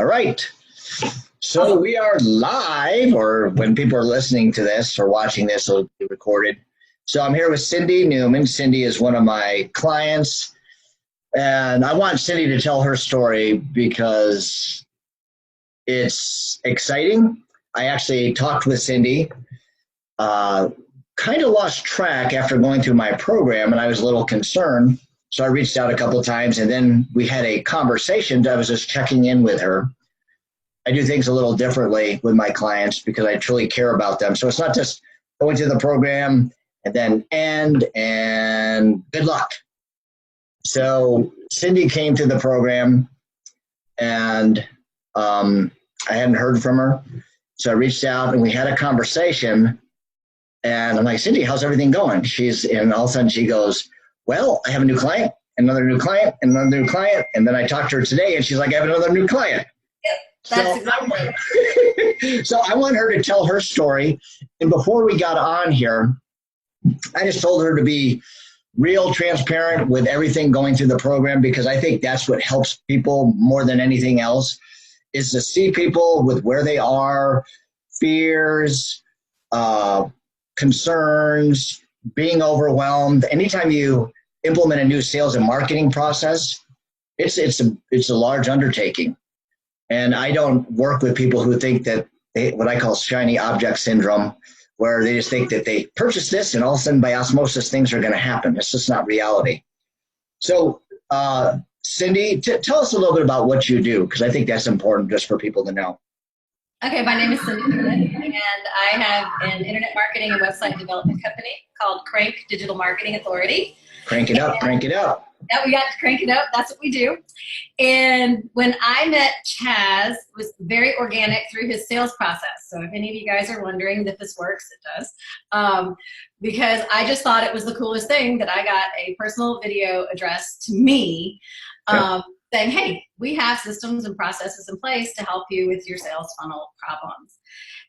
All right. So we are live, or when people are listening to this or watching this, it'll be recorded. So I'm here with Cindy Newman. Cindy is one of my clients, and I want Cindy to tell her story because it's exciting. I actually talked with Cindy, kind of lost track after going through my program, and I was a little concerned. So I reached out a couple of times, and then we had a conversation. I was just checking in with her. I do things a little differently with my clients because I truly care about them. So it's not just going through the program and then end and good luck. So Cindy came to the program, and I hadn't heard from her. So I reached out, and we had a conversation. And I'm like, Cindy, how's everything going? And all of a sudden she goes, well, I have a new client, another new client, and another new client. And then I talked to her today, and she's like, I have another new client. Yep, that's exactly. So I want her to tell her story. And before we got on here, I just told her to be real transparent with everything going through the program, because I think that's what helps people more than anything else, is to see people with where they are, fears, concerns, being overwhelmed. Anytime you implement a new sales and marketing process, it's a large undertaking. And I don't work with people who think that what I call shiny object syndrome, where they just think that they purchase this and all of a sudden by osmosis things are going to happen. It's just not reality. So Cindy, tell us a little bit about what you do, because I think that's important just for people to know. Okay, my name is Cindy Newman, and I have an internet marketing and website development company called Crank Digital Marketing Authority. Crank it up, crank it up. Yeah, we got to crank it up. That's what we do. And when I met Chaz, it was very organic through his sales process. So if any of you guys are wondering if this works, it does. Because I just thought it was the coolest thing that I got a personal video addressed to me. Saying, hey, we have systems and processes in place to help you with your sales funnel problems.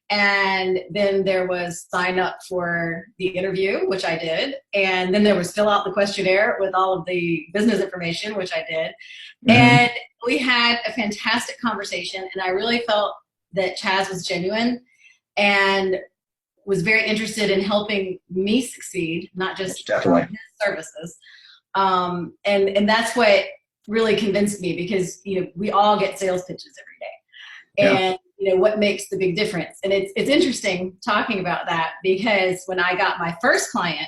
And then there was sign up for the interview, which I did. And then there was fill out the questionnaire with all of the business information, which I did. Mm-hmm. And we had a fantastic conversation. And I really felt that Chaz was genuine and was very interested in helping me succeed, not just his services. And that's what really convinced me, because we all get sales pitches every day, and what makes the big difference. And it's interesting talking about that, because when I got my first client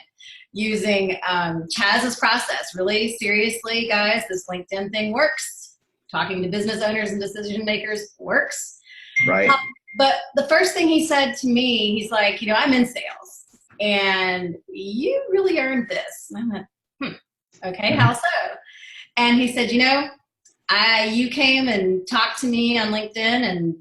using Chaz's process, really seriously, guys, this LinkedIn thing works. Talking to business owners and decision makers works. Right. But the first thing he said to me, he's like, I'm in sales, and you really earned this. And I went, okay, how so? And he said, you came and talked to me on LinkedIn and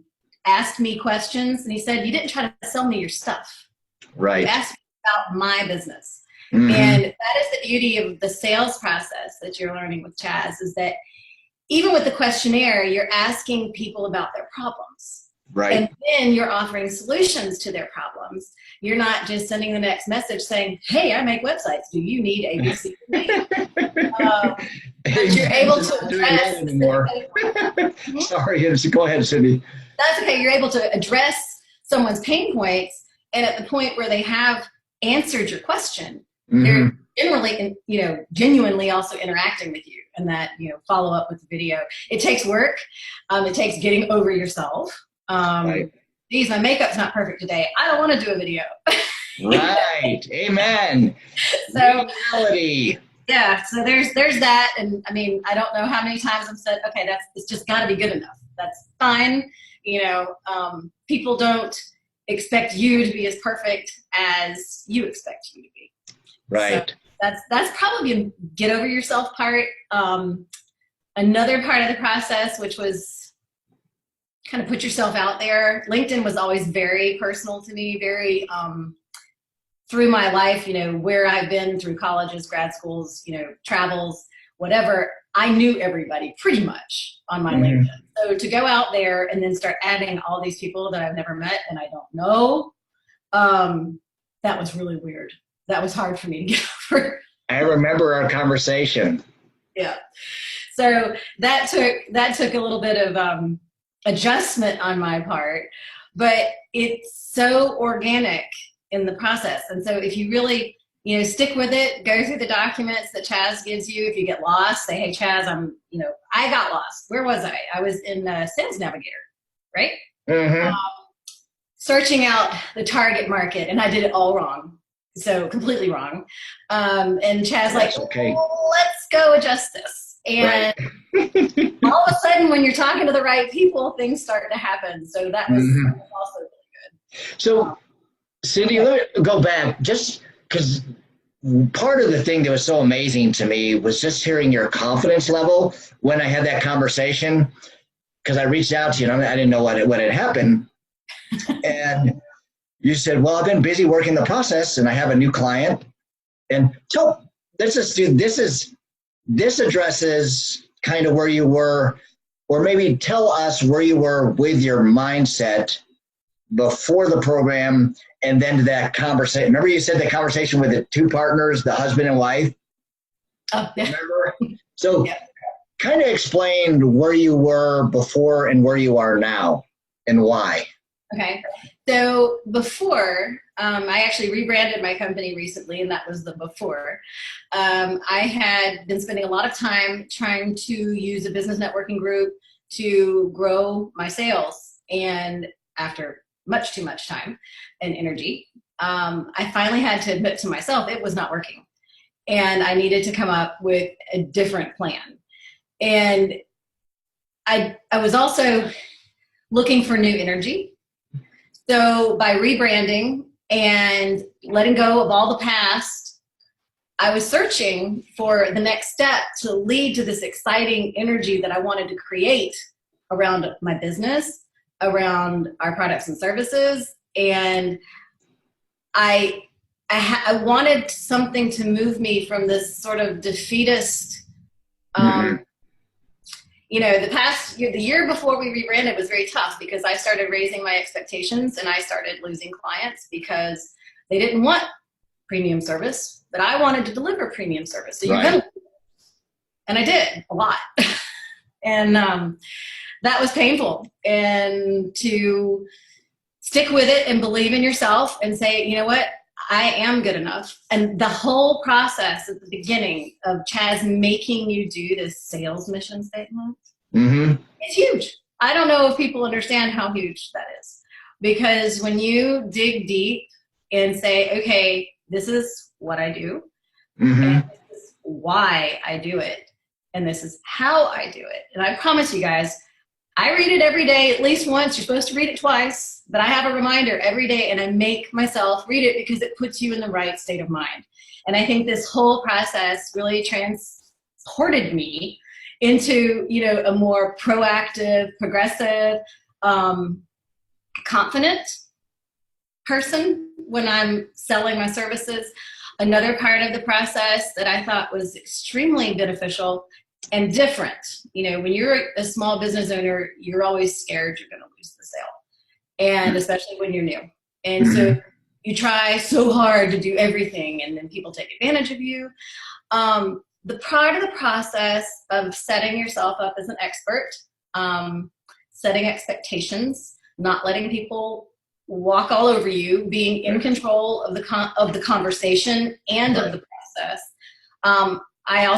asked me questions. And he said, you didn't try to sell me your stuff. Right. You asked me about my business. Mm-hmm. And that is the beauty of the sales process that you're learning with Chaz, is that even with the questionnaire, you're asking people about their problems. Right. And then you're offering solutions to their problems. You're not just sending the next message saying, hey, I make websites. Do you need ABC? But you're able to address anymore. Sorry, go ahead, Cindy. That's okay. You're able to address someone's pain points, and at the point where they have answered your question, they're generally, genuinely also interacting with you, and that, follow up with the video. It takes work. It takes getting over yourself. Right. Geez, my makeup's not perfect today. I don't want to do a video. Right. Amen. So reality. Yeah. So there's that. And I mean, I don't know how many times I've said, okay, it's just gotta be good enough. That's fine. People don't expect you to be as perfect as you expect you to be. Right. So that's probably a get over yourself part. Another part of the process, which was kind of put yourself out there. LinkedIn was always very personal to me, very, through my life, where I've been through colleges, grad schools, travels, whatever, I knew everybody pretty much on my LinkedIn. So to go out there and then start adding all these people that I've never met and I don't know, that was really weird. That was hard for me to get over. I remember our conversation. Yeah. So that took a little bit of adjustment on my part, but it's so organic in the process. And so if you really, stick with it, go through the documents that Chaz gives you. If you get lost, say, hey, Chaz, I got lost. Where was I? I was in Sales Navigator, right? Mm-hmm. Searching out the target market, and I did it all wrong. So completely wrong. And Chaz Okay. let's go adjust this. And right. All of a sudden, when you're talking to the right people, things start to happen. So that was also really good. So, Cindy, let me go back just because part of the thing that was so amazing to me was just hearing your confidence level when I had that conversation, because I reached out to you and I didn't know what had happened. And you said, well, I've been busy working the process and I have a new client. And so this addresses kind of where you were, or maybe tell us where you were with your mindset before the program and then to that conversation. Remember you said the conversation with the two partners, the husband and wife? Oh, yeah. Remember? So kind of explain where you were before and where you are now and why. Okay. So before, I actually rebranded my company recently, and that was the before. I had been spending a lot of time trying to use a business networking group to grow my sales. And after much too much time and energy, I finally had to admit to myself it was not working. And I needed to come up with a different plan. And I was also looking for new energy. So by rebranding and letting go of all the past, I was searching for the next step to lead to this exciting energy that I wanted to create around my business, around our products and services. And I wanted something to move me from this sort of defeatist, the year before we rebranded was very tough because I started raising my expectations and I started losing clients because they didn't want premium service, but I wanted to deliver premium service. So and I did a lot. And that was painful. And to stick with it and believe in yourself and say, you know what, I am good enough. And the whole process at the beginning of Chaz making you do this sales mission statement, it's huge. I don't know if people understand how huge that is. Because when you dig deep and say, okay, this is what I do, and this is why I do it, and this is how I do it. And I promise you guys, I read it every day, at least once. You're supposed to read it twice, but I have a reminder every day, and I make myself read it because it puts you in the right state of mind. And I think this whole process really transported me into, a more proactive, progressive, confident person when I'm selling my services. Another part of the process that I thought was extremely beneficial and different. When you're a small business owner, you're always scared you're going to lose the sale. And especially when you're new. And so you try so hard to do everything and then people take advantage of you. The part of the process of setting yourself up as an expert, setting expectations, not letting people walk all over you, being in control of the conversation and of the process.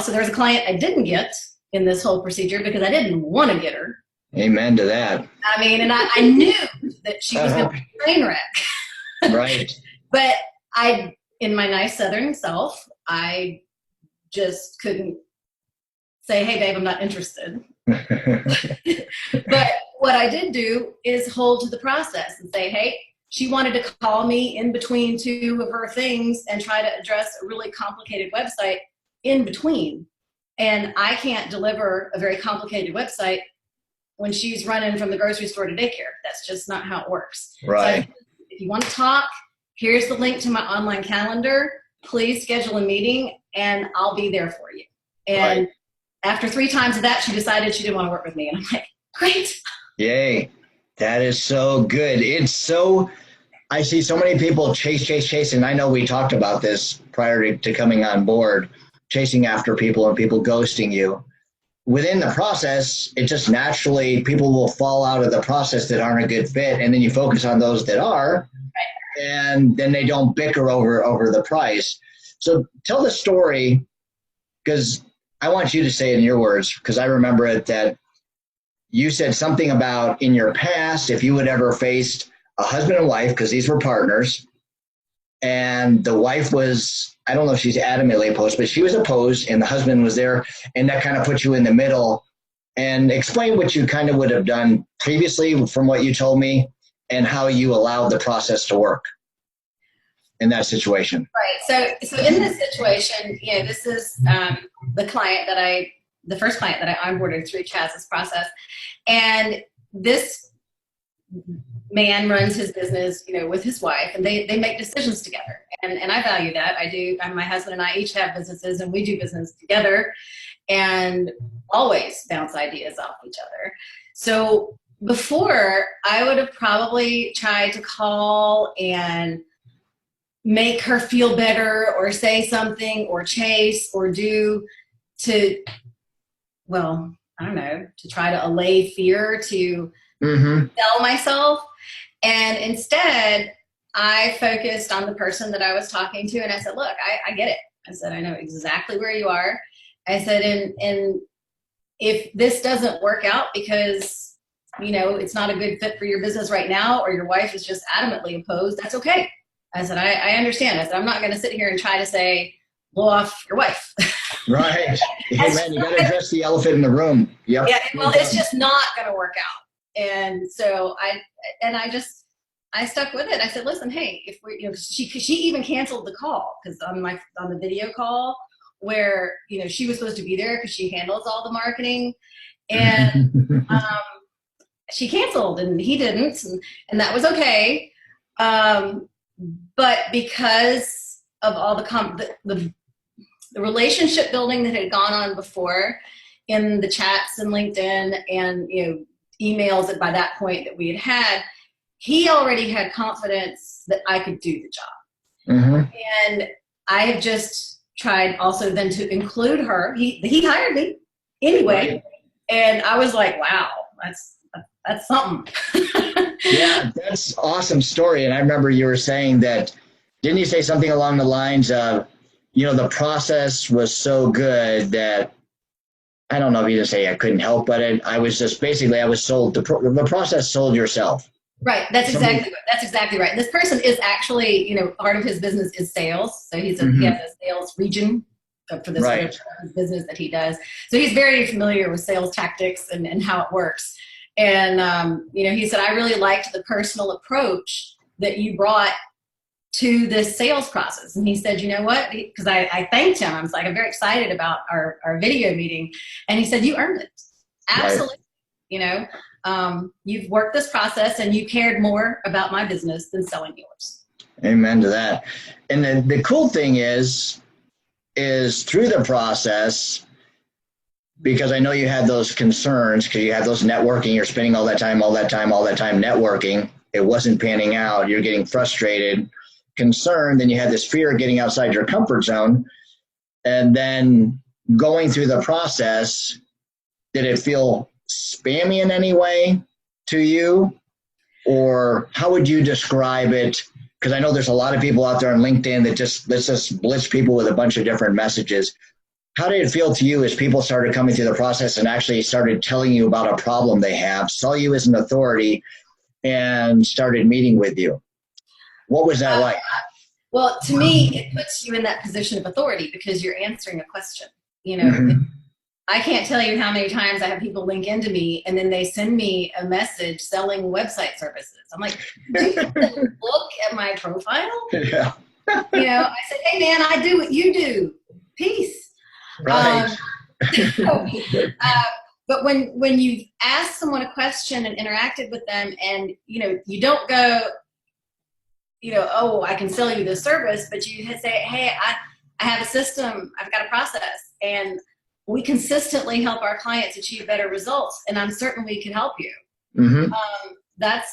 There was a client I didn't get in this whole procedure because I didn't want to get her. Amen to that. I mean, and I knew that she was going to be a train wreck. Right. But in my nice Southern self, I just couldn't say, hey, babe, I'm not interested. But what I did do is hold to the process and say, hey, she wanted to call me in between two of her things and try to address a really complicated website in between. And I can't deliver a very complicated website when she's running from the grocery store to daycare. That's just not how it works. Right. So if you want to talk, here's the link to my online calendar. Please schedule a meeting and I'll be there for you. And after 3 times of that, she decided she didn't want to work with me. And I'm like, great. Yay. That is so good. I see so many people chase. And I know we talked about this prior to coming on board, chasing after people and people ghosting you. within the process, it just naturally, people will fall out of the process that aren't a good fit. And then you focus on those that are, and then they don't bicker over the price. So tell the story, because I want you to say it in your words, because I remember it, that you said something about in your past, if you had ever faced a husband and wife, because these were partners, and the wife was, I don't know if she's adamantly opposed, but she was opposed and the husband was there, and that kind of put you in the middle. And explain what you kind of would have done previously from what you told me and how you allowed the process to work in that situation. Right. So in this situation, this is the first client that I onboarded through Chaz's process. And this man runs his business, with his wife, and they make decisions together. And I value that. I do. My husband and I each have businesses, and we do business together and always bounce ideas off each other. So before, I would have probably tried to call and make her feel better or say something or chase or do to, well, I don't know, to try to allay fear, to sell myself. And instead, I focused on the person that I was talking to, and I said, look, I get it. I said, I know exactly where you are. I said, and if this doesn't work out because, it's not a good fit for your business right now, or your wife is just adamantly opposed, that's okay. I said, I understand. I said, I'm not going to sit here and try to say, blow off your wife. Right. Hey, man, you got to address the elephant in the room. Yep. Yeah, well, it's just not going to work out. And so I stuck with it. I said, listen, hey, if we, she even canceled the call, because on the video call where, she was supposed to be there because she handles all the marketing, and she canceled and he didn't. And that was okay. But because of all the relationship building that had gone on before in the chats and LinkedIn and emails by that point that we had, he already had confidence that I could do the job. And I have just tried also then to include her. He hired me anyway, right. And I was like, wow, that's something. Yeah, that's awesome story. And I remember you were saying that, didn't you say something along the lines of, the process was so good that, I don't know if you just say I couldn't help, but I was sold, the process sold yourself. Right. That's exactly right. This person is actually, part of his business is sales. So he has a sales region for this right. business that he does. So he's very familiar with sales tactics and how it works. And, he said, I really liked the personal approach that you brought to this sales process. And he said, you know what? Because I thanked him. I was like, I'm very excited about our video meeting. And he said, you earned it. Absolutely. Right. You've worked this process and you cared more about my business than selling yours. Amen to that. And then the cool thing is through the process, because I know you had those concerns, because you had those networking, you're spending all that time networking. It wasn't panning out. You're getting frustrated, concerned. Then you had this fear of getting outside your comfort zone. And then going through the process, did it feel spammy in any way to you? Or how would you describe it? Because I know there's a lot of people out there on LinkedIn that let's just blitz people with a bunch of different messages. How did it feel to you as people started coming through the process and actually started telling you about a problem they have, saw you as an authority, and started meeting with you? What was that like? Well, to me, it puts you in that position of authority because you're answering a question. I can't tell you how many times I have people link into me and then they send me a message selling website services. I'm like, do you look at my profile? Yeah. I said, hey man, I do what you do. Peace. Right. But when you've asked someone a question and interacted with them and, you don't go, oh, I can sell you this service, but you say, hey, I have a system, I've got a process, and we consistently help our clients achieve better results, and I'm certain we can help you. That's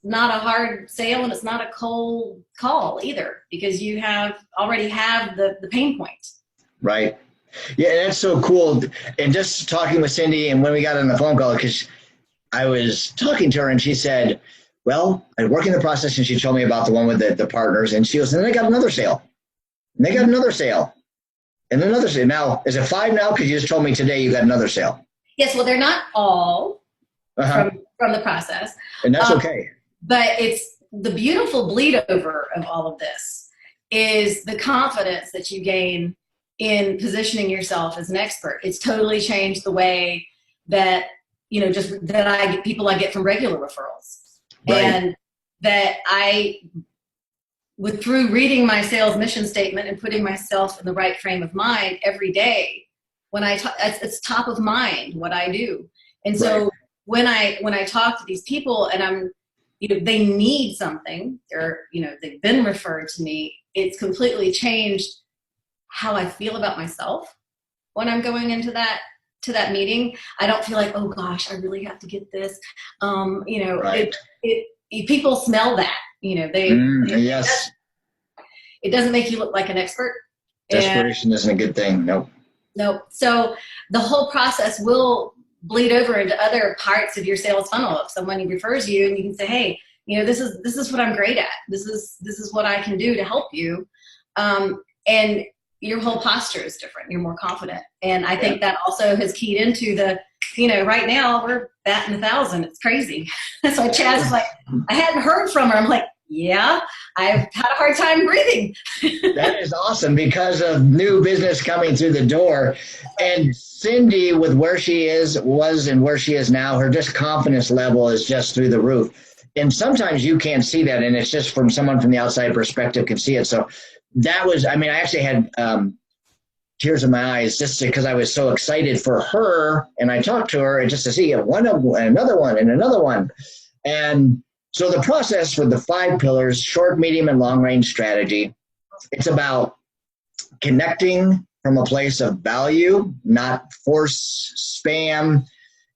not a hard sale, and it's not a cold call either, because you already have the pain point. Right. Yeah, that's so cool. And just talking with Cindy, and when we got on the phone call, because I was talking to her and she said, well, I work in the process, and she told me about the one with the partners, and she goes, and then I got another sale. And they got another sale. And another sale. Now, is it 5 now? Because you just told me today you got another sale. Yes, well, they're not all from the process. And that's okay. But it's the beautiful bleed over of all of this is the confidence that you gain in positioning yourself as an expert. It's totally changed the way that, just that I get people I get from regular referrals. Right. And that through reading my sales mission statement and putting myself in the right frame of mind every day, when it's top of mind what I do. And so when I talk to these people and they need something, they've been referred to me, it's completely changed how I feel about myself when I'm going into that meeting. I don't feel like, oh gosh, I really have to get this. People smell that, yes. It doesn't make you look like an expert. Desperation isn't a good thing. Nope. So the whole process will bleed over into other parts of your sales funnel. If someone refers you and you can say, hey, this is what I'm great at. This is what I can do to help you. And your whole posture is different. You're more confident. And I think that also has keyed into right now we're batting 1,000. It's crazy. So Chaz is like, I hadn't heard from her. I'm like, yeah, I've had a hard time breathing. That is awesome because of new business coming through the door. And Cindy, with where she was and where she is now, her just confidence level is just through the roof. And sometimes you can't see that, and it's just from someone from the outside perspective can see it. So that was, I actually had tears in my eyes just because I was so excited for her, and I talked to her and just to see another one. And so the process for the 5 pillars, short, medium, and long range strategy, it's about connecting from a place of value, not force spam.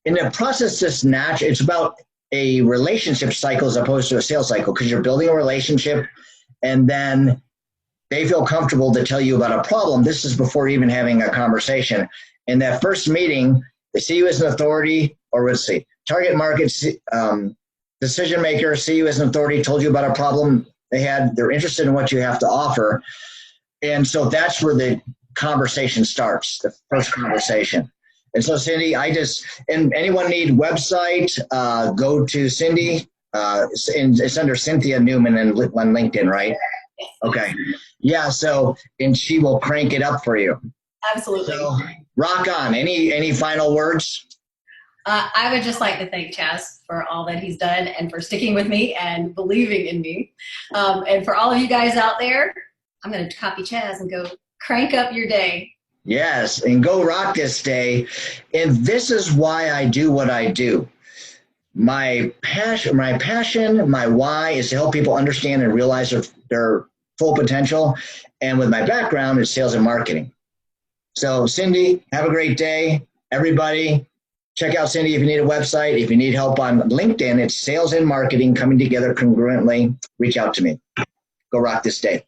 In the process, it's about a relationship cycle as opposed to a sales cycle, because you're building a relationship and then they feel comfortable to tell you about a problem. This is before even having a conversation. In that first meeting, they see you as an authority, or let's see, target market decision maker, see you as an authority, told you about a problem they had, they're interested in what you have to offer. And so that's where the conversation starts, the first conversation. And so Cindy, and anyone need website, go to Cindy, and it's under Cynthia Newman on LinkedIn, right? Okay. Yeah. So, and she will crank it up for you. Absolutely. So rock on. Any final words? I would just like to thank Chaz for all that he's done and for sticking with me and believing in me. And for all of you guys out there, I'm going to copy Chaz and go crank up your day. Yes, and go rock this day. And this is why I do what I do. My passion, my why is to help people understand and realize their full potential. And with my background, it's sales and marketing. So Cindy, have a great day. Everybody, check out Cindy if you need a website. If you need help on LinkedIn, it's sales and marketing coming together congruently. Reach out to me. Go rock this day.